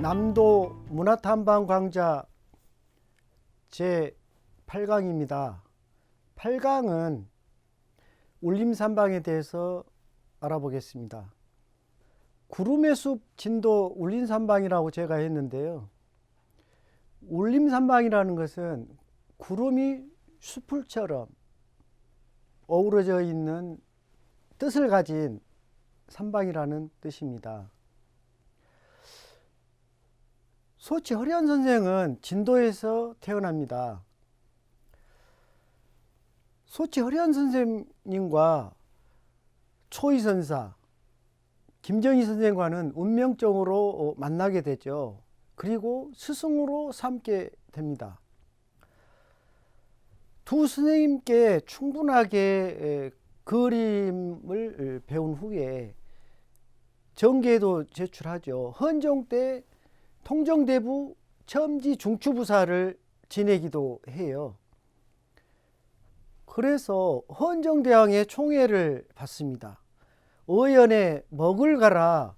남도 문화탐방 강좌 제8강입니다. 8강은 울림산방에 대해서 알아보겠습니다. 구름의 숲 진도 울림산방이라고 제가 했는데요. 울림산방이라는 것은 구름이 숲을처럼 어우러져 있는 뜻을 가진 산방이라는 뜻입니다. 소치 허련 선생은 진도에서 태어납니다. 소치 허련 선생님과 초이 선사, 김정희 선생과는 운명적으로 만나게 되죠. 그리고 스승으로 삼게 됩니다. 두 선생님께 충분하게 그림을 배운 후에 정계도 제출하죠. 헌종 때 통정대부 첨지 중추부사를 지내기도 해요. 그래서 헌정대왕의 총애를 받습니다. 어연에 먹을 가라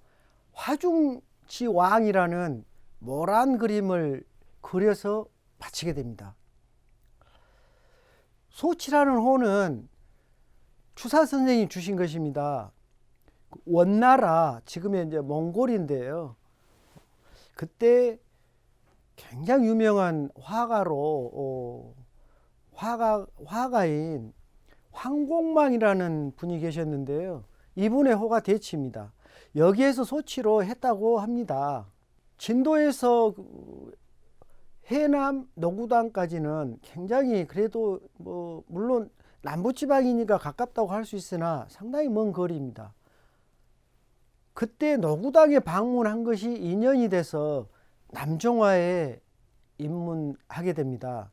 화중지왕이라는 모란 그림을 그려서 바치게 됩니다. 소치라는 호는 추사 선생이 주신 것입니다. 원나라, 지금의 이제 몽골인데요. 그때 굉장히 유명한 화가로 화가인 황공망이라는 분이 계셨는데요. 이분의 호가 대치입니다. 여기에서 소치로 했다고 합니다. 진도에서 해남 노구당까지는 굉장히 그래도 물론 남부지방이니까 가깝다고 할 수 있으나 상당히 먼 거리입니다. 그때 노구당에 방문한 것이 인연이 돼서 남종화에 입문하게 됩니다.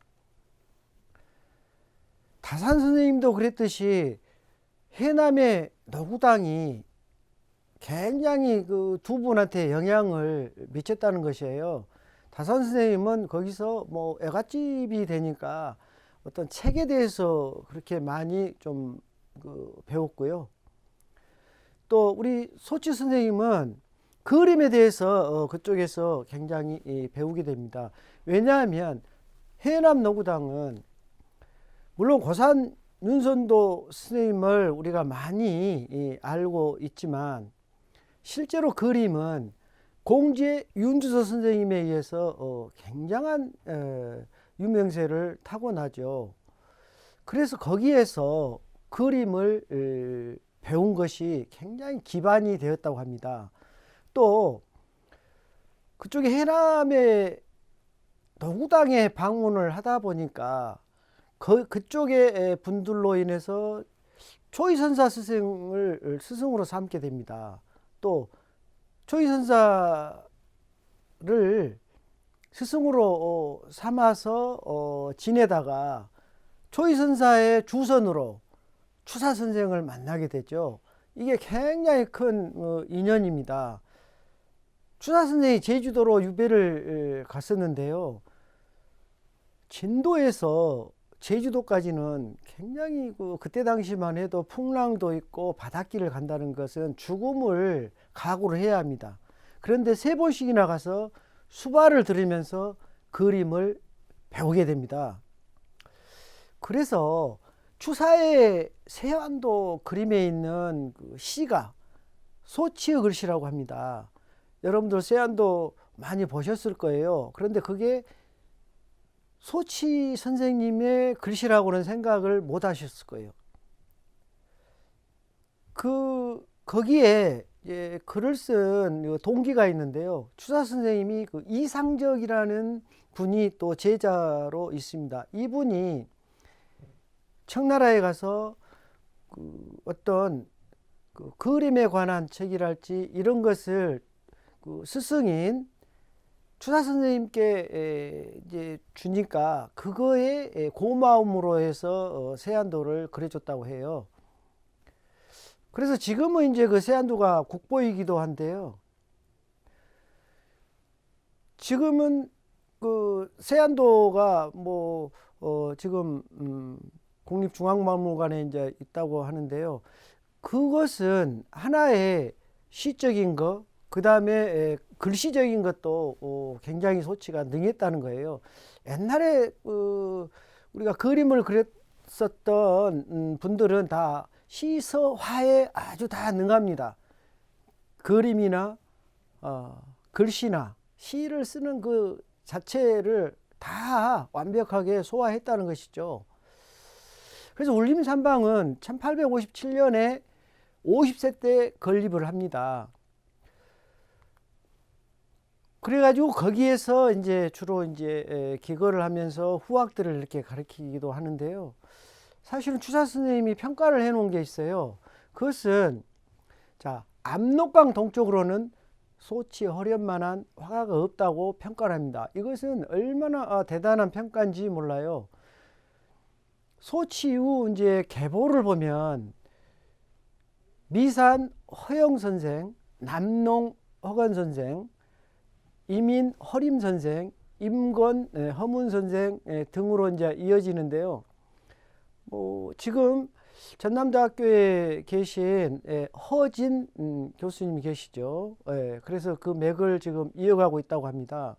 다산 선생님도 그랬듯이 해남의 노구당이 굉장히 그 두 분한테 영향을 미쳤다는 것이에요. 다산 선생님은 거기서 애갓집이 되니까 어떤 책에 대해서 그렇게 많이 좀 배웠고요. 또 우리 소치 선생님은 그림에 대해서 그쪽에서 굉장히 배우게 됩니다. 왜냐하면 해남 노구당은 물론 고산 윤선도 선생님을 우리가 많이 알고 있지만 실제로 그림은 공제 윤주서 선생님에 의해서 굉장한 유명세를 타고나죠. 그래서 거기에서 그림을 배운 것이 굉장히 기반이 되었다고 합니다. 또 그쪽에 해남의 노구당에 방문을 하다 보니까 그쪽의 분들로 인해서 초이선사 스승을 스승으로 삼게 됩니다. 또 초이선사를 스승으로 삼아서 지내다가 초이선사의 주선으로 추사 선생을 만나게 되죠. 이게 굉장히 큰 인연입니다. 추사 선생이 제주도로 유배를 갔었는데요. 진도에서 제주도까지는 굉장히 그때 당시만 해도 풍랑도 있고 바닷길을 간다는 것은 죽음을 각오를 해야 합니다. 그런데 3번씩이나 가서 수발을 들으면서 그림을 배우게 됩니다. 그래서 추사의 세안도 그림에 있는 시가 소치의 글씨라고 합니다. 여러분들 세안도 많이 보셨을 거예요. 그런데 그게 소치 선생님의 글씨라고는 생각을 못 하셨을 거예요. 거기에 글을 쓴 동기가 있는데요. 추사 선생님이 이상적이라는 분이 또 제자로 있습니다. 이분이 청나라에 가서 어떤 그림에 관한 책이랄지 이런 것을 스승인 추사 선생님께 이제 주니까 그거에 고마움으로 해서 세안도를 그려줬다고 해요. 그래서 지금은 이제 그 세안도가 국보이기도 한데요. 지금은 그 세안도가 지금 국립중앙박물관에 이제 있다고 하는데요. 그것은 하나의 시적인 거, 그 다음에 글씨적인 것도 굉장히 소치가 능했다는 거예요. 옛날에 우리가 그림을 그렸었던 분들은 다 시서화에 아주 다 능합니다. 그림이나 글씨나 시를 쓰는 그 자체를 다 완벽하게 소화했다는 것이죠. 그래서 울림산방은 1857년에 50세 때 건립을 합니다. 그래가지고 거기에서 이제 주로 이제 기거를 하면서 후학들을 이렇게 가르치기도 하는데요. 사실은 추사 선생님이 평가를 해 놓은 게 있어요. 그것은 자, 압록강 동쪽으로는 소치 허련만한 화가가 없다고 평가를 합니다. 이것은 얼마나 대단한 평가인지 몰라요. 소치 이후 이제 계보를 보면 미산 허영 선생, 남농 허건 선생, 이민 허림 선생, 임건 허문 선생 등으로 이제 이어지는데요. 지금 전남대학교에 계신 허진 교수님이 계시죠. 그래서 그 맥을 지금 이어가고 있다고 합니다.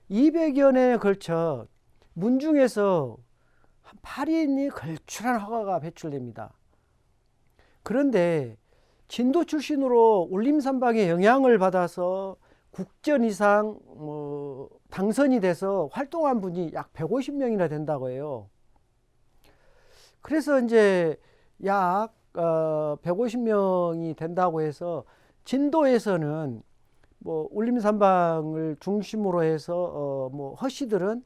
200여 년에 걸쳐 문중에서 한 8인이 걸출한 화가가 배출됩니다. 그런데 진도 출신으로 울림산방의 영향을 받아서 국전 이상 당선이 돼서 활동한 분이 약 150명이나 된다고 해요. 그래서 이제 약 150명이 된다고 해서 진도에서는 울림산방을 중심으로 해서 허씨들은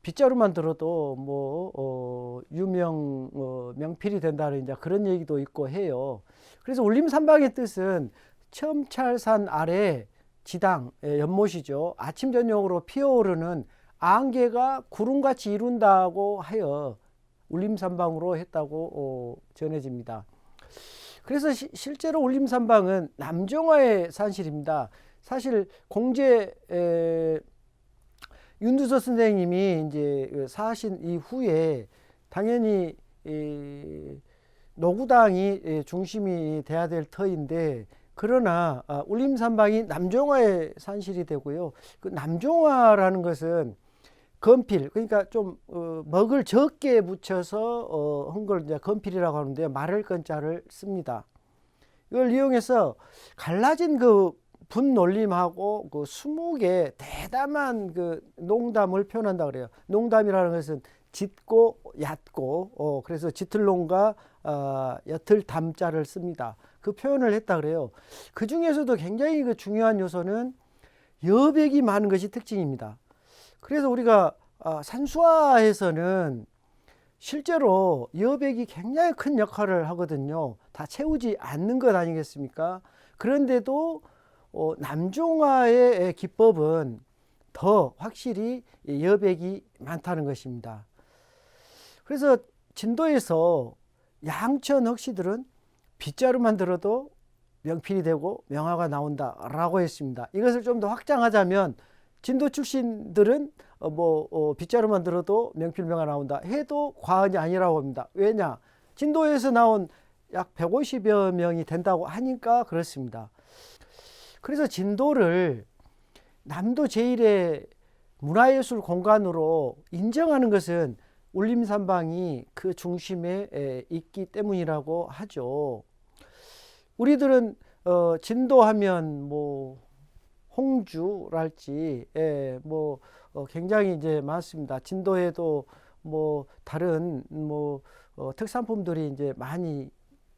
빗자루만 들어도 유명 명필이 된다는 이제 그런 얘기도 있고 해요. 그래서 울림산방의 뜻은 첨찰산 아래 지당 연못이죠. 아침 저녁으로 피어오르는 안개가 구름같이 이룬다고 하여 울림산방으로 했다고 전해집니다. 그래서 실제로 울림산방은 남종화의 산실입니다. 사실 공제 윤두서 선생님이 이제 사신 이후에 당연히 노구당이 중심이 돼야 될 터인데, 그러나 울림산방이 남종화의 산실이 되고요. 그 남종화라는 것은 건필, 그러니까 좀 먹을 적게 묻혀서 한 걸 이제 건필이라고 하는데요. 마를 건자를 씁니다. 이걸 이용해서 갈라진 그 분놀림하고 그 20개 대담한 그 농담을 표현한다 그래요. 농담이라는 것은 짙고 얕고 그래서 짙을농과 옅을 담자를 씁니다. 그 표현을 했다 그래요. 그 중에서도 굉장히 그 중요한 요소는 여백이 많은 것이 특징입니다. 그래서 우리가 산수화에서는 실제로 여백이 굉장히 큰 역할을 하거든요. 다 채우지 않는 것 아니겠습니까? 그런데도 남종화의 기법은 더 확실히 여백이 많다는 것입니다. 그래서 진도에서 양천 흑시들은 빗자루만 들어도 명필이 되고 명화가 나온다라고 했습니다. 이것을 좀 더 확장하자면 진도 출신들은 빗자루만 들어도 명필 명화 나온다 해도 과언이 아니라고 합니다. 왜냐? 진도에서 나온 약 150여 명이 된다고 하니까 그렇습니다. 그래서 진도를 남도 제1의 문화예술 공간으로 인정하는 것은 울림산방이 그 중심에 있기 때문이라고 하죠. 우리들은 진도하면 홍주랄지 굉장히 이제 많습니다. 진도에도 다른 특산품들이 이제 많이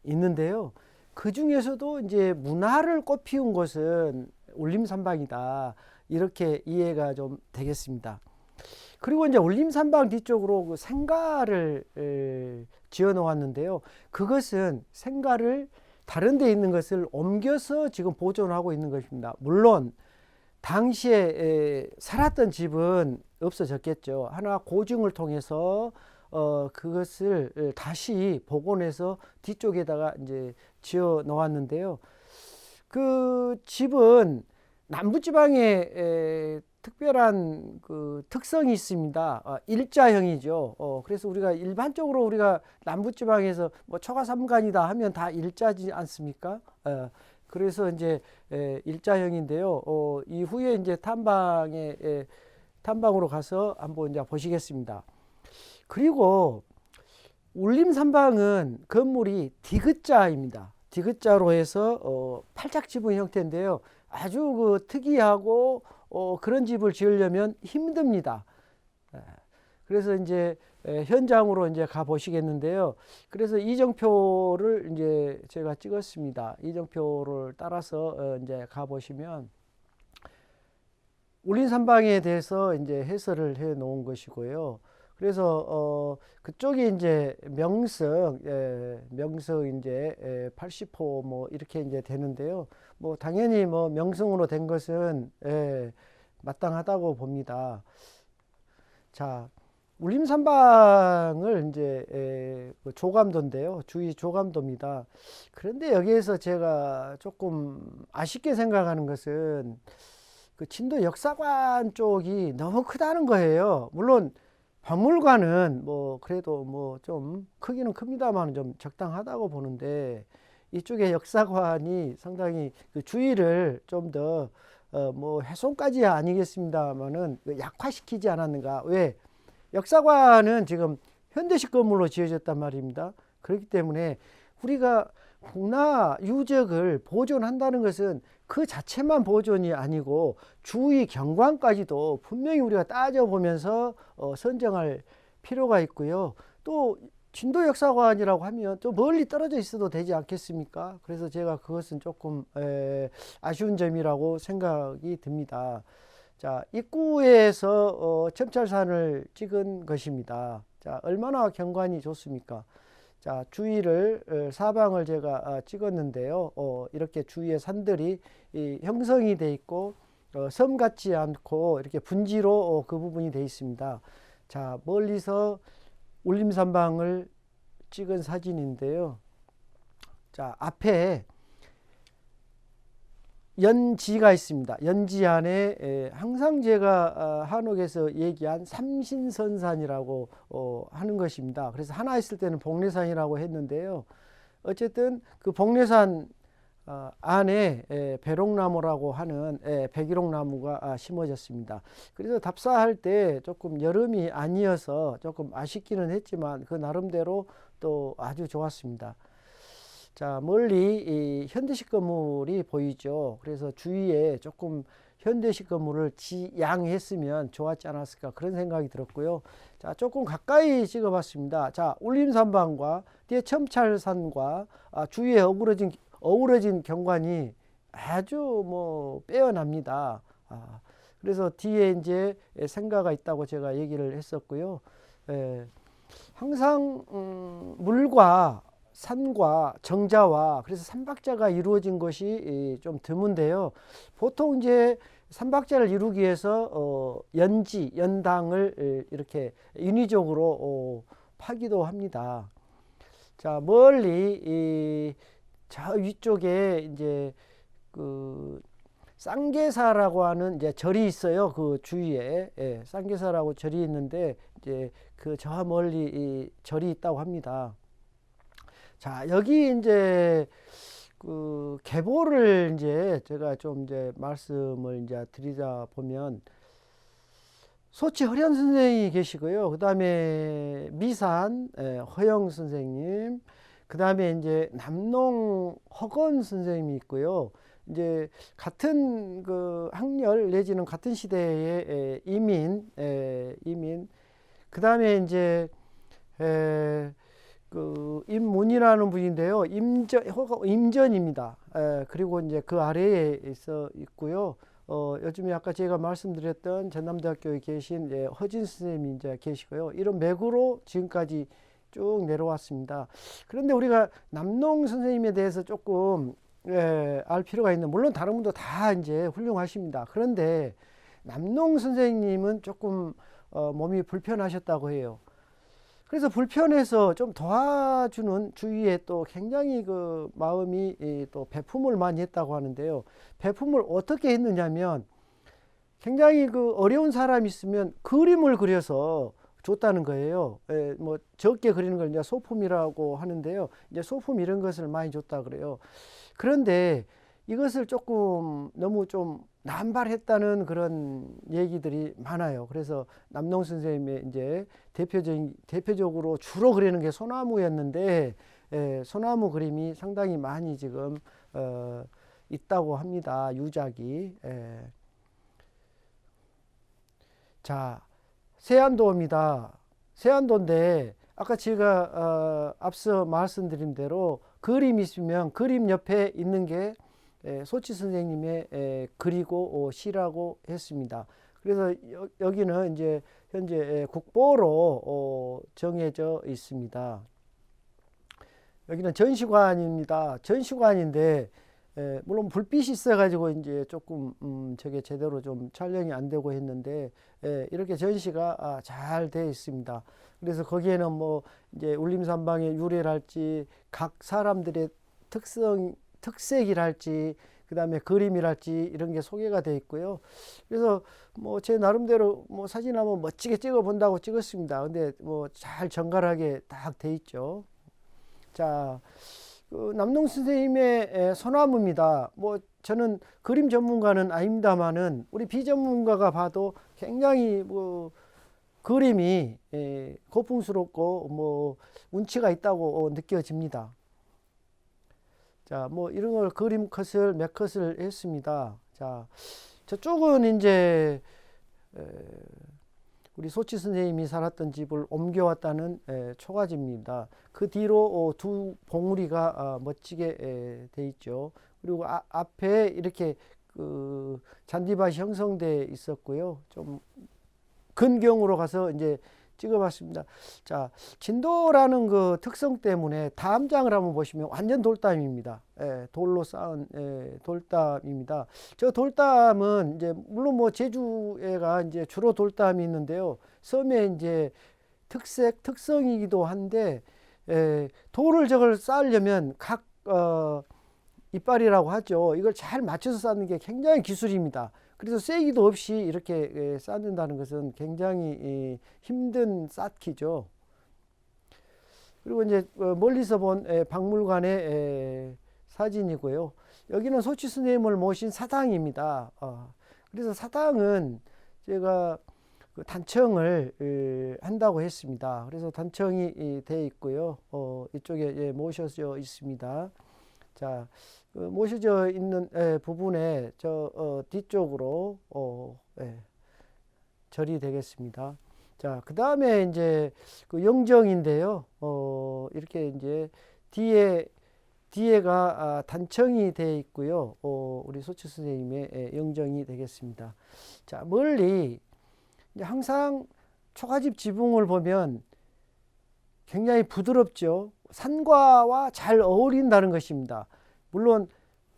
있는데요. 그 중에서도 이제 문화를 꽃피운 곳은 울림산방이다, 이렇게 이해가 좀 되겠습니다. 그리고 이제 울림산방 뒤쪽으로 그 생가를 지어 놓았는데요. 그것은 생가를 다른 데 있는 것을 옮겨서 지금 보존하고 있는 것입니다. 물론 당시에 살았던 집은 없어졌겠죠. 하나 고증을 통해서 그것을 다시 복원해서 뒤쪽에다가 이제 지어 놓았는데요. 그 집은 남부지방에 특별한 그 특성이 있습니다. 일자형이죠. 그래서 우리가 일반적으로 우리가 남부지방에서 초가삼간이다 하면 다 일자지 않습니까? 그래서 이제 일자형인데요. 이후에 이제 탐방으로 가서 한번 이제 보시겠습니다. 그리고 울림산방은 건물이 디귿자입니다. 디귿자로 해서 팔짝 지붕 형태인데요. 아주 그 특이하고 그런 집을 지으려면 힘듭니다. 그래서 이제 현장으로 이제 가 보시겠는데요. 그래서 이정표를 이제 제가 찍었습니다. 이정표를 따라서 이제 가 보시면 울림산방에 대해서 이제 해설을 해 놓은 것이고요. 그래서 그쪽이 이제 명성 이제 80호 뭐 이렇게 이제 되는데요. 뭐 당연히 뭐 명성으로 된 것은 마땅하다고 봅니다. 자, 울림산방을 이제 조감도인데요. 주위 조감도입니다. 그런데 여기에서 제가 조금 아쉽게 생각하는 것은 그 진도 역사관 쪽이 너무 크다는 거예요. 물론 박물관은 뭐 그래도 뭐 좀 크기는 큽니다만 좀 적당하다고 보는데 이쪽에 역사관이 상당히 그 주의를 좀 더 뭐 훼손까지 아니겠습니다만은 약화시키지 않았는가. 왜? 역사관은 지금 현대식 건물로 지어졌단 말입니다. 그렇기 때문에 우리가 문화 유적을 보존한다는 것은 그 자체만 보존이 아니고 주위 경관까지도 분명히 우리가 따져보면서 선정할 필요가 있고요. 또 진도역사관이라고 하면 좀 멀리 떨어져 있어도 되지 않겠습니까? 그래서 제가 그것은 조금 아쉬운 점이라고 생각이 듭니다. 자, 입구에서 첨찰산을 찍은 것입니다. 자, 얼마나 경관이 좋습니까? 자, 주위를 사방을 제가 찍었는데요. 이렇게 주위에 산들이 형성이 돼 있고 섬 같지 않고 이렇게 분지로 그 부분이 돼 있습니다. 자, 멀리서 울림산방을 찍은 사진인데요. 자, 앞에 연지가 있습니다. 연지 안에 항상 제가 한옥에서 얘기한 삼신선산이라고 하는 것입니다. 그래서 하나 있을 때는 복례산이라고 했는데요. 어쨌든 그 복례산 안에 배롱나무라고 하는 백일홍나무가 심어졌습니다. 그래서 답사할 때 조금 여름이 아니어서 조금 아쉽기는 했지만 그 나름대로 또 아주 좋았습니다. 자, 멀리 이 현대식 건물이 보이죠. 그래서 주위에 조금 현대식 건물을 지양했으면 좋았지 않았을까 그런 생각이 들었고요. 자, 조금 가까이 찍어봤습니다. 자, 울림산방과 뒤에 첨찰산과 주위에 어우러진 경관이 아주 뭐 빼어납니다. 그래서 뒤에 이제 생가가 있다고 제가 얘기를 했었고요. 항상 물과 산과 정자와 그래서 삼박자가 이루어진 것이 좀 드문데요. 보통 이제 삼박자를 이루기 위해서 연당을 이렇게 인위적으로 파기도 합니다. 자, 멀리 저 위쪽에 이제 그 쌍계사라고 하는 이제 절이 있어요. 그 주위에 쌍계사라고 절이 있는데 이제 그 저 멀리 이 절이 있다고 합니다. 자, 여기 이제 그 계보를 이제 제가 좀 이제 말씀을 이제 드리다 보면 소치 허련 선생님이 계시고요. 그 다음에 미산 허영 선생님, 그 다음에 이제 남농 허건 선생님이 있고요. 이제 같은 그 학렬 내지는 같은 시대의 이민, 그 다음에 이제 그 임문이라는 분인데요. 임전입니다. 그리고 이제 그 아래에 있고요. 요즘에 아까 제가 말씀드렸던 전남대학교에 계신 허진 선생님이 이제 계시고요. 이런 맥으로 지금까지 쭉 내려왔습니다. 그런데 우리가 남농 선생님에 대해서 조금 알 필요가 있는, 물론 다른 분도 다 이제 훌륭하십니다. 그런데 남농 선생님은 조금 몸이 불편하셨다고 해요. 그래서 불편해서 좀 도와주는 주위에 또 굉장히 그 마음이 또 배품을 많이 했다고 하는데요. 배품을 어떻게 했느냐면 굉장히 그 어려운 사람이 있으면 그림을 그려서 줬다는 거예요. 뭐 적게 그리는 걸 이제 소품이라고 하는데요. 이제 소품 이런 것을 많이 줬다 그래요. 그런데 이것을 조금 너무 좀 남발했다는 그런 얘기들이 많아요. 그래서 남농 선생님의 이제 대표적으로 주로 그리는 게 소나무였는데, 소나무 그림이 상당히 많이 지금 있다고 합니다. 유작이. 자, 세안도입니다. 세안도인데 아까 제가 앞서 말씀드린 대로 그림 있으면 그림 옆에 있는 게 소치 선생님의 글이고 시라고 했습니다. 그래서 여기는 이제 현재 국보로 정해져 있습니다. 여기는 전시관입니다. 전시관인데 물론 불빛이 있어가지고 이제 조금 저게 제대로 좀 촬영이 안 되고 했는데 이렇게 전시가 잘 되어 있습니다. 그래서 거기에는 뭐 이제 울림산방의 유래랄지 각 사람들의 특색이랄지 그다음에 그림이랄지 이런 게 소개가 되어 있고요. 그래서 뭐 제 나름대로 뭐 사진 한번 멋지게 찍어 본다고 찍었습니다. 근데 뭐 잘 정갈하게 딱 돼 있죠. 자, 그 남농 선생님의 소나무입니다. 뭐 저는 그림 전문가는 아닙니다만은 우리 비전문가가 봐도 굉장히 뭐 그림이 고풍스럽고 뭐 운치가 있다고 느껴집니다. 자, 뭐 이런 걸 그림 컷을 몇 컷을 했습니다. 자, 저쪽은 이제 우리 소치 선생님이 살았던 집을 옮겨왔다는 초가집입니다. 그 뒤로 두 봉우리가 멋지게 돼 있죠. 그리고 앞에 이렇게 그 잔디밭이 형성돼 있었고요. 좀 근경으로 가서 이제 찍어봤습니다. 자, 진도라는 그 특성 때문에 다음장을 한번 보시면 완전 돌담입니다. 돌로 쌓은 돌담입니다. 저 돌담은 이제 물론 뭐 제주에가 이제 주로 돌담이 있는데요. 섬의 이제 특성이기도 한데 돌을 저걸 쌓으려면 각 이빨이라고 하죠. 이걸 잘 맞춰서 쌓는 게 굉장히 기술입니다. 그래서 쐐기도 없이 이렇게 쌓는다는 것은 굉장히 힘든 쌓기죠. 그리고 이제 멀리서 본 박물관의 사진이고요. 여기는 소치 스님을 모신 사당입니다. 그래서 사당은 제가 단청을 한다고 했습니다. 그래서 단청이 되어 있고요. 이쪽에 모셔져 있습니다. 자, 모셔져 있는 부분에 저 뒤쪽으로 절이 되겠습니다. 자, 그 다음에 이제 그 영정인데요. 이렇게 이제 뒤에가 단청이 되어 있고요. 우리 소치 선생님의 영정이 되겠습니다. 자, 멀리 이제 항상 초가집 지붕을 보면 굉장히 부드럽죠. 산과와 잘 어울린다는 것입니다. 물론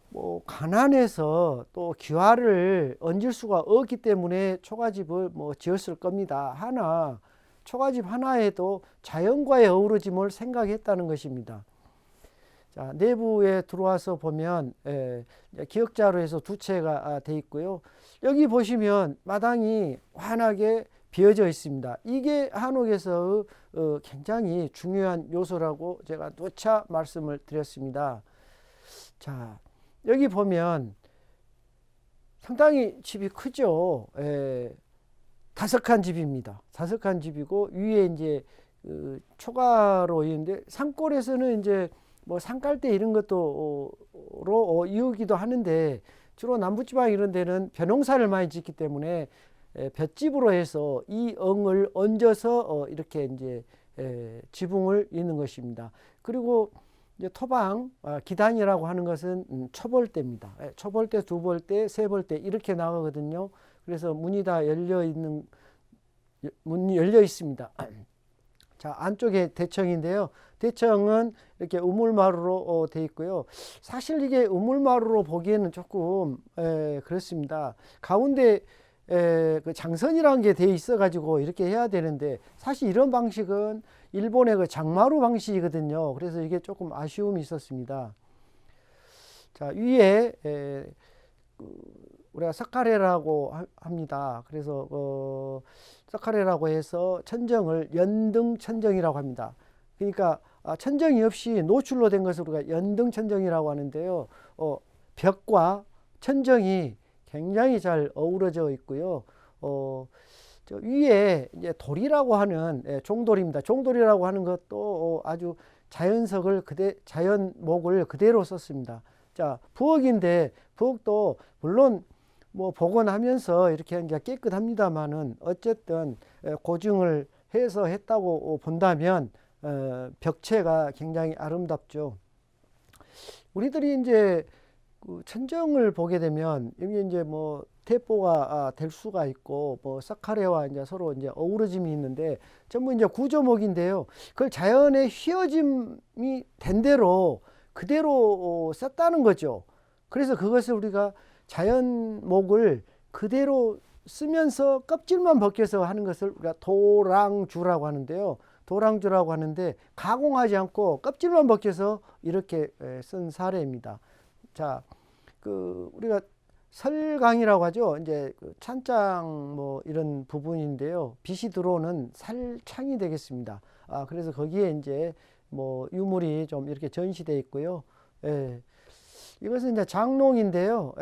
뭐 가난해서 또 기와를 얹을 수가 없기 때문에 초가집을 뭐 지었을 겁니다. 하나 초가집 하나에도 자연과의 어우러짐을 생각했다는 것입니다. 자, 내부에 들어와서 보면 기역자로 해서 두 채가 돼 있고요. 여기 보시면 마당이 환하게 비어져 있습니다. 이게 한옥에서 굉장히 중요한 요소라고 제가 누차 말씀을 드렸습니다. 자, 여기 보면 상당히 집이 크죠. 5칸 집입니다. 5칸 집이고 위에 이제 초가로 있는데 산골에서는 이제 뭐 산깔대 이런 것도 이우기도 하는데 주로 남부지방 이런 데는 벼농사를 많이 짓기 때문에 볏집으로 해서 이 엉을 얹어서 이렇게 이제 지붕을 잇는 것입니다. 그리고 이제 토방 기단이라고 하는 것은 초벌대입니다. 초벌대, 두벌대, 세벌대 이렇게 나가거든요. 그래서 문이 다 문이 열려 있습니다. 자, 안쪽에 대청인데요. 대청은 이렇게 우물마루로 되어 있고요. 사실 이게 우물마루로 보기에는 조금 그렇습니다. 가운데 그 장선이라는 게 되어 있어 가지고 이렇게 해야 되는데 사실 이런 방식은 일본의 그 장마루 방식이거든요. 그래서 이게 조금 아쉬움이 있었습니다. 자, 위에 우리가 사카레라고 합니다. 그래서 사카레라고 해서 천정을 연등 천정이라고 합니다. 그러니까 천정이 없이 노출로 된 것을 우리가 연등 천정이라고 하는데요. 벽과 천정이 굉장히 잘 어우러져 있고요. 저 위에 이제 돌이라고 하는 종돌입니다. 종돌이라고 하는 것도 아주 자연목을 그대로 썼습니다. 자, 부엌인데 부엌도 물론 뭐 복원하면서 이렇게 이제 깨끗합니다만은 어쨌든 고증을 해서 했다고 본다면 벽체가 굉장히 아름답죠. 우리들이 이제 그 천정을 보게 되면 여기 이제 뭐 대포가 될 수가 있고 뭐 사카레와 이제 서로 이제 어우러짐이 있는데 전부 이제 구조목인데요. 그걸 자연의 휘어짐이 된 대로 그대로 썼다는 거죠. 그래서 그것을 우리가 자연목을 그대로 쓰면서 껍질만 벗겨서 하는 것을 우리가 도랑주라고 하는데요. 도랑주라고 하는데 가공하지 않고 껍질만 벗겨서 이렇게 쓴 사례입니다. 자, 그 우리가 설강이라고 하죠. 이제 그 찬장 뭐 이런 부분인데요. 빛이 들어오는 살창이 되겠습니다. 그래서 거기에 이제 뭐 유물이 좀 이렇게 전시되어 있고요. 예. 이것은 이제 장롱인데요.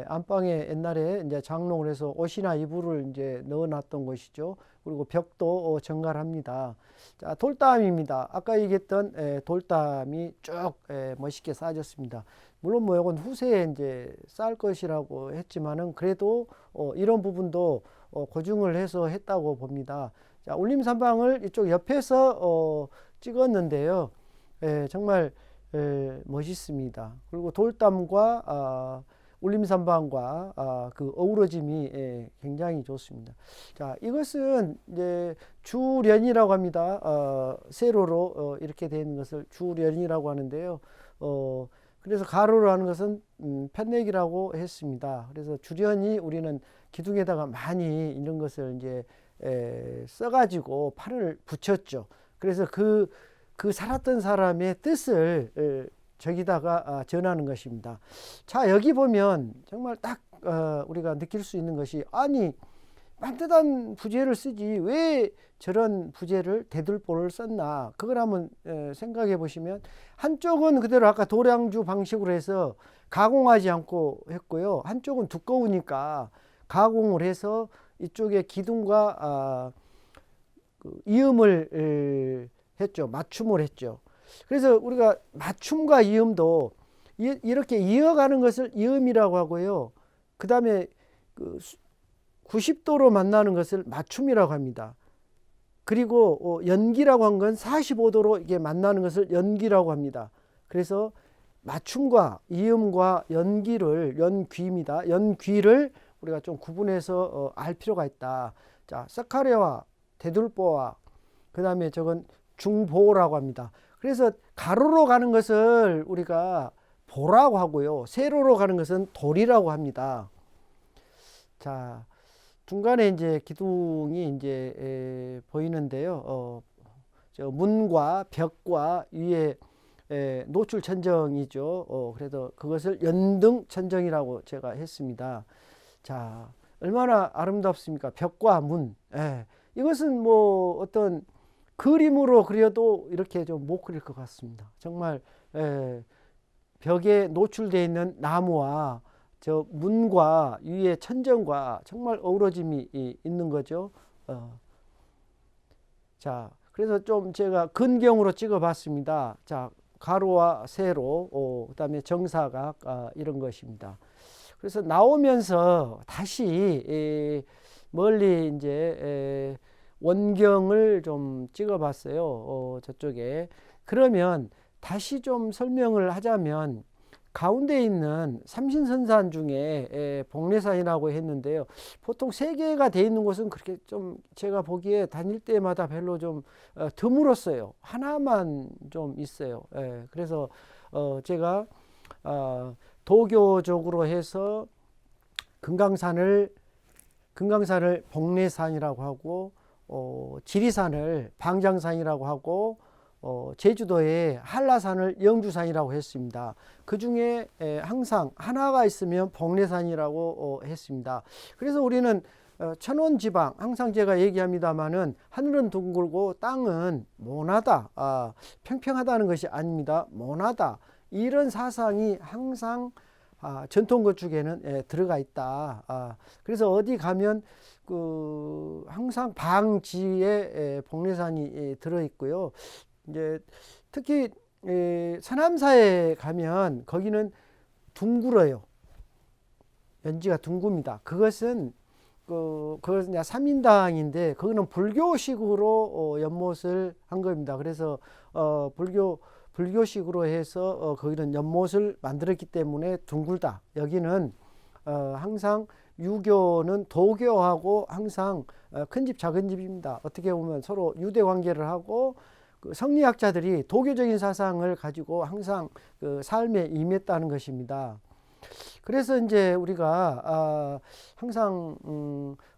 안방에 옛날에 이제 장롱을 해서 옷이나 이불을 이제 넣어놨던 것이죠. 그리고 벽도 정갈합니다. 자, 돌담입니다. 아까 얘기했던 돌담이 쭉 멋있게 쌓아졌습니다. 물론 뭐 이건 후세에 이제 쌓을 것이라고 했지만은 그래도 이런 부분도 고증을 해서 했다고 봅니다. 자, 울림산방을 이쪽 옆에서 찍었는데요. 정말 멋있습니다. 그리고 돌담과 울림산방과 그 어우러짐이 굉장히 좋습니다. 자, 이것은 이제 주련이라고 합니다. 세로로 이렇게 되는 것을 주련이라고 하는데요. 그래서 가로로 하는 것은 편내기라고 했습니다. 그래서 주련이 우리는 기둥에다가 많이 이런 것을 이제 써가지고 팔을 붙였죠. 그래서 그 살았던 사람의 뜻을 저기다가 전하는 것입니다. 자, 여기 보면 정말 딱 우리가 느낄 수 있는 것이 아니 반듯한 부재를 쓰지 왜 저런 부재를 대들보를 썼나 그걸 한번 생각해 보시면 한쪽은 그대로 아까 도량주 방식으로 해서 가공하지 않고 했고요. 한쪽은 두꺼우니까 가공을 해서 이쪽에 기둥과 그 이음을 했죠. 맞춤을 했죠. 그래서 우리가 맞춤과 이음도 이렇게 이어가는 것을 이음이라고 하고요. 그 다음에 그 90도로 만나는 것을 맞춤이라고 합니다. 그리고 연기라고 한 건 45도로 이게 만나는 것을 연기라고 합니다. 그래서 맞춤과 이음과 연귀입니다. 연귀를 우리가 좀 구분해서 알 필요가 있다. 자, 사카레와 대들보와 그 다음에 저건 중보라고 합니다. 그래서 가로로 가는 것을 우리가 보라고 하고요. 세로로 가는 것은 돌이라고 합니다. 자, 중간에 이제 기둥이 이제 보이는데요. 저 문과 벽과 위에 노출 천정이죠. 그래서 그것을 연등 천정이라고 제가 했습니다. 자, 얼마나 아름답습니까? 벽과 문. 이것은 뭐 어떤 그림으로 그려도 이렇게 좀 못 그릴 것 같습니다. 정말 벽에 노출되어 있는 나무와 저 문과 위에 천정과 정말 어우러짐이 있는 거죠. 자, 그래서 좀 제가 근경으로 찍어 봤습니다. 자, 가로와 세로, 그 다음에 정사각, 이런 것입니다. 그래서 나오면서 다시 멀리 이제 원경을 좀 찍어 봤어요. 저쪽에. 그러면 다시 좀 설명을 하자면 가운데 있는 삼신선산 중에 복례산이라고 했는데요. 보통 3개가 돼 있는 곳은 그렇게 좀 제가 보기에 다닐 때마다 별로 좀 드물었어요. 하나만 좀 있어요. 그래서 제가 도교적으로 해서 금강산을 복례산이라고 하고 지리산을 방장산이라고 하고 제주도의 한라산을 영주산이라고 했습니다. 그 중에 항상 하나가 있으면 복례산이라고 했습니다. 그래서 우리는 천원지방 항상 제가 얘기합니다마는 하늘은 둥글고 땅은 모나다, 평평하다는 것이 아닙니다. 모나다, 이런 사상이 항상 전통 건축에는 들어가 있다. 그래서 어디 가면 항상 방지에 복례산이 들어 있고요. 이제 특히 서남사에 가면 거기는 둥글어요. 연지가 둥굽니다. 그것은 그것은 삼인당인데 그거는 불교식으로 연못을 한 겁니다. 그래서 불교식으로 해서 거기는 연못을 만들었기 때문에 둥글다. 여기는 항상 유교는 도교하고 항상 큰 집 작은 집입니다. 어떻게 보면 서로 유대 관계를 하고 성리학자들이 도교적인 사상을 가지고 항상 삶에 임했다는 것입니다. 그래서 이제 우리가 항상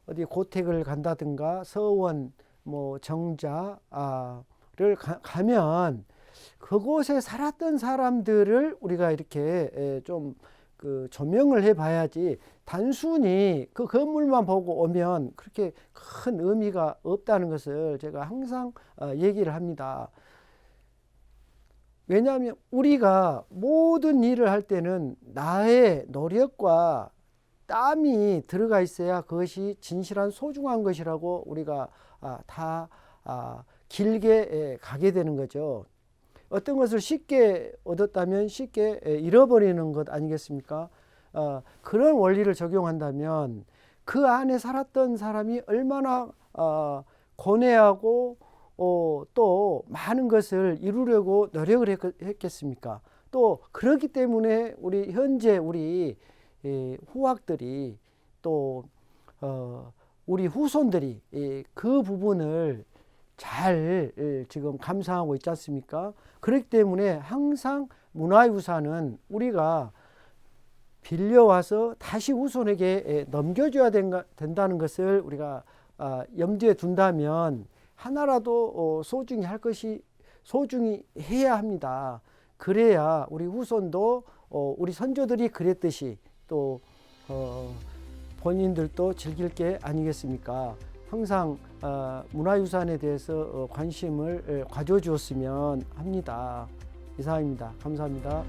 어디 고택을 간다든가 서원 뭐 정자를 가면 그곳에 살았던 사람들을 우리가 이렇게 좀 조명을 해 봐야지 단순히 그 건물만 보고 오면 그렇게 큰 의미가 없다는 것을 제가 항상 얘기를 합니다. 왜냐하면 우리가 모든 일을 할 때는 나의 노력과 땀이 들어가 있어야 그것이 진실한 소중한 것이라고 우리가 다 길게 가게 되는 거죠. 어떤 것을 쉽게 얻었다면 쉽게 잃어버리는 것 아니겠습니까? 그런 원리를 적용한다면 그 안에 살았던 사람이 얼마나 고뇌하고 또 많은 것을 이루려고 노력을 했겠습니까? 또 그렇기 때문에 우리 현재 우리 후학들이 또 우리 후손들이 그 부분을 잘 지금 감상하고 있지 않습니까? 그렇기 때문에 항상 문화유산은 우리가 빌려와서 다시 후손에게 넘겨줘야 된다는 것을 우리가 염두에 둔다면 하나라도 소중히 해야 합니다. 그래야 우리 후손도 우리 선조들이 그랬듯이 또 본인들도 즐길 게 아니겠습니까? 항상 문화유산에 대해서 관심을 가져주었으면 합니다. 이상입니다. 감사합니다.